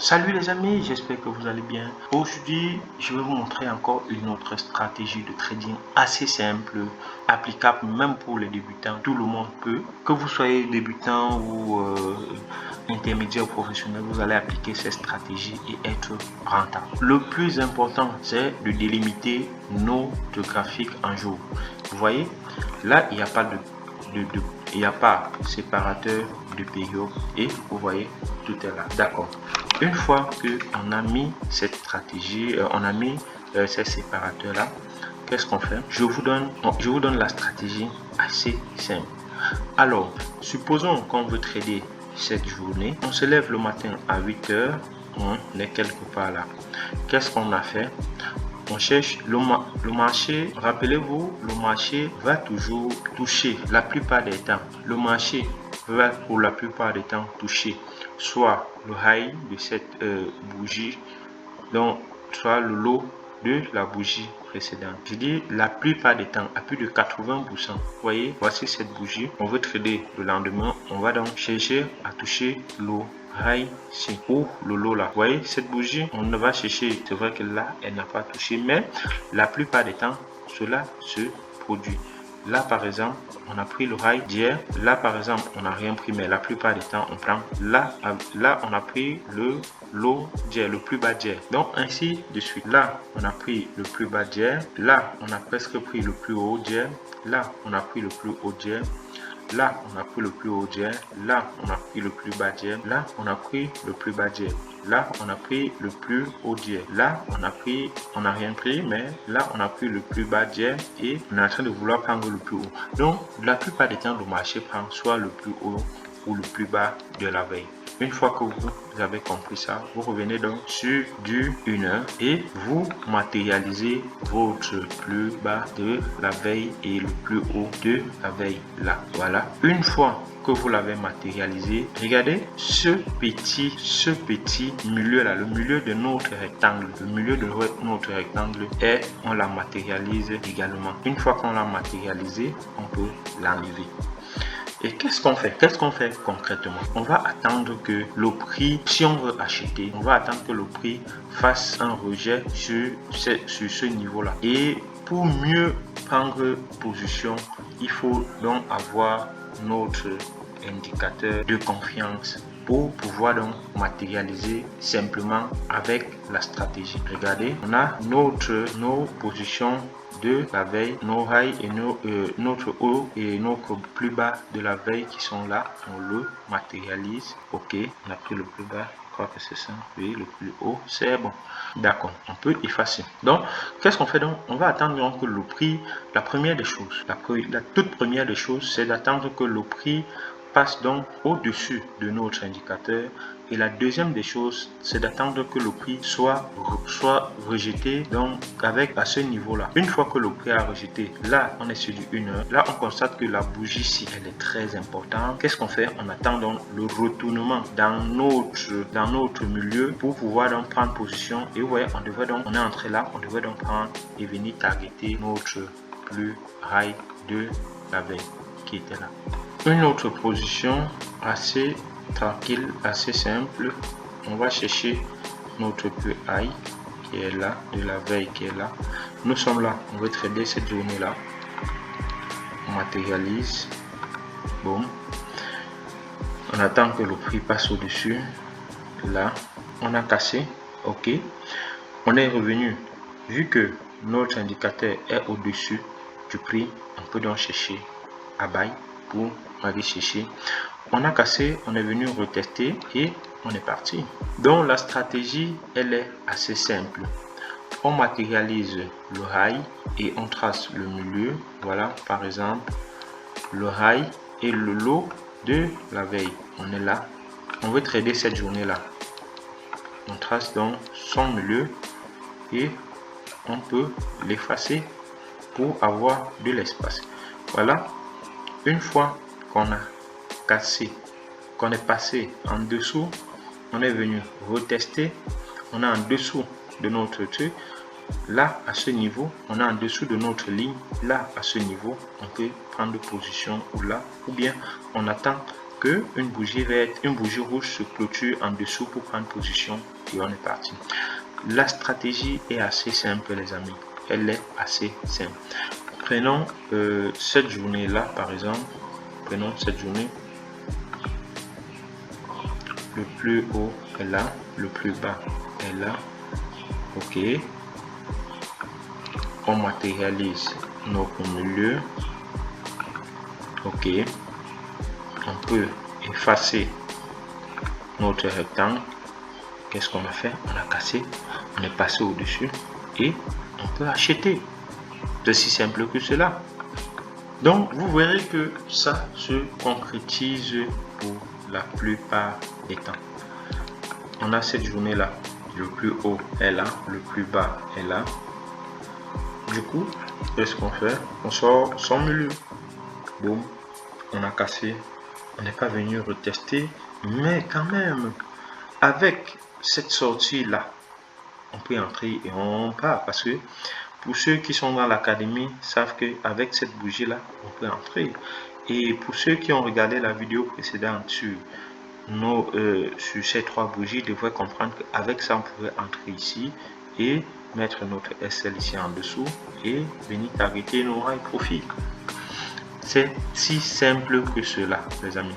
Salut les amis, j'espère que vous allez bien. Aujourd'hui, je vais vous montrer encore une autre stratégie de trading assez simple, applicable même pour les débutants. Tout le monde peut. Que vous soyez débutant ou intermédiaire ou professionnel, vous allez appliquer cette stratégie et être rentable. Le plus important, c'est de délimiter notre graphique en jour. Vous voyez, là, il n'y a pas il n'y a pas séparateur de période et vous voyez, tout est là. D'accord. Une fois que on a mis cette stratégie, on a mis ces séparateurs là, qu'est-ce qu'on fait? Je vous donne la stratégie assez simple. Alors, supposons qu'on veut trader cette journée, on se lève le matin à 8 heures, on est quelque part là. Qu'est-ce qu'on a fait? On cherche le marché. Rappelez-vous, le marché va toujours toucher la plupart des temps. Le marché va pour la plupart des temps toucher soit le high de cette bougie, donc soit le low de la bougie précédente. Je dis la plupart des temps, à plus de 80%. Vous voyez, voici cette bougie. On veut trader le lendemain. On va donc chercher à toucher le high ici ou le low là. Vous voyez cette bougie, on ne va chercher. C'est vrai que là, elle n'a pas touché, mais la plupart des temps, cela se produit. Là, par exemple, on a pris le high d'hier. Là, par exemple, on n'a rien pris, mais la plupart des temps, on prend. Là, on a pris le low d'hier, le plus bas d'hier. Donc, ainsi de suite. Là, on a pris le plus bas d'hier. Là, on a presque pris le plus haut d'hier. Là, on a pris le plus haut d'hier. Là, on a pris le plus haut d'hier. Là, on a pris le plus bas d'hier. Là, on a pris le plus bas d'hier. Là, on a pris le plus haut d'hier. Là, on n'a rien pris, mais là, on a pris le plus bas d'hier et on est en train de vouloir prendre le plus haut. Donc, la plupart des temps, le marché prend soit le plus haut ou le plus bas de la veille. Une fois que vous avez compris ça, vous revenez donc sur du 1 heure et vous matérialisez votre plus bas de la veille et le plus haut de la veille là. Voilà. Une fois que vous l'avez matérialisé, regardez ce petit milieu là, le milieu de notre rectangle, le milieu de notre rectangle, et on la matérialise également. Une fois qu'on l'a matérialisé, on peut l'enlever. Et qu'est-ce qu'on fait? Qu'est-ce qu'on fait concrètement? On va attendre que le prix, si on veut acheter, on va attendre que le prix fasse un rejet sur ce niveau-là. Et pour mieux prendre position, il faut donc avoir notre indicateur de confiance pour pouvoir donc matérialiser simplement avec la stratégie. Regardez, on a nos positions de la veille, nos high et notre haut et notre plus bas de la veille qui sont là. On le matérialise. Ok, on a pris le plus bas. Je crois que c'est ça. Oui, le plus haut, c'est bon. D'accord, on peut effacer. Donc, qu'est-ce qu'on fait donc? On va attendre donc que le prix, la première des choses, la toute première des choses, c'est d'attendre que le prix passe donc au-dessus de notre indicateur. Et la deuxième des choses, c'est d'attendre que le prix soit rejeté donc avec à ce niveau-là. Une fois que le prix a rejeté, là on est sur du 1 heure. Là on constate que la bougie ici elle est très importante. Qu'est-ce qu'on fait? On attend donc le retournement dans notre milieu pour pouvoir donc prendre position. Et vous voyez, on est entré là, on devrait donc prendre et venir targeter notre plus high de la veille qui était là. Une autre position assez tranquille, assez simple, on va chercher notre plus high qui est là, de la veille qui est là. Nous sommes là, on veut trader cette journée là. On matérialise, bon, on attend que le prix passe au-dessus. Là, on a cassé, ok, on est revenu. Vu que notre indicateur est au-dessus du prix, on peut donc chercher à buy pour aller chercher. On a cassé, on est venu retester et on est parti. Donc la stratégie elle est assez simple. On matérialise le high et on trace le milieu. Voilà, par exemple le high et le low de la veille. On est là, on veut trader cette journée là. On trace donc son milieu et on peut l'effacer pour avoir de l'espace. Voilà. Une fois qu'on a cassé, qu'on est passé en dessous, on est venu retester, on est en dessous de notre truc, là à ce niveau, on est en dessous de notre ligne, là à ce niveau, on peut prendre position ou là, ou bien on attend que une bougie verte, une bougie rouge se clôture en dessous pour prendre position et on est parti. La stratégie est assez simple les amis, elle est assez simple. Prenons cette journée là par exemple, prenons cette journée, le plus haut est là, le plus bas est là, ok. On matérialise notre milieu, ok. On peut effacer notre rectangle. Qu'est-ce qu'on a fait? On a cassé, on est passé au-dessus et on peut acheter. C'est si simple que cela. Donc vous verrez que ça se concrétise pour la plupart des temps. On a cette journée là, le plus haut est là, le plus bas est là. Du coup, qu'est-ce qu'on fait? On sort son milieu. Boum, on a cassé, on n'est pas venu retester, mais quand même, avec cette sortie là, on peut entrer et on part, parce que pour ceux qui sont dans l'académie savent qu'avec cette bougie là, on peut entrer. Et pour ceux qui ont regardé la vidéo précédente sur ces 3 bougies, devraient comprendre qu'avec ça, on pourrait entrer ici et mettre notre SL ici en dessous et venir targeter nos rails profil. C'est si simple que cela, les amis.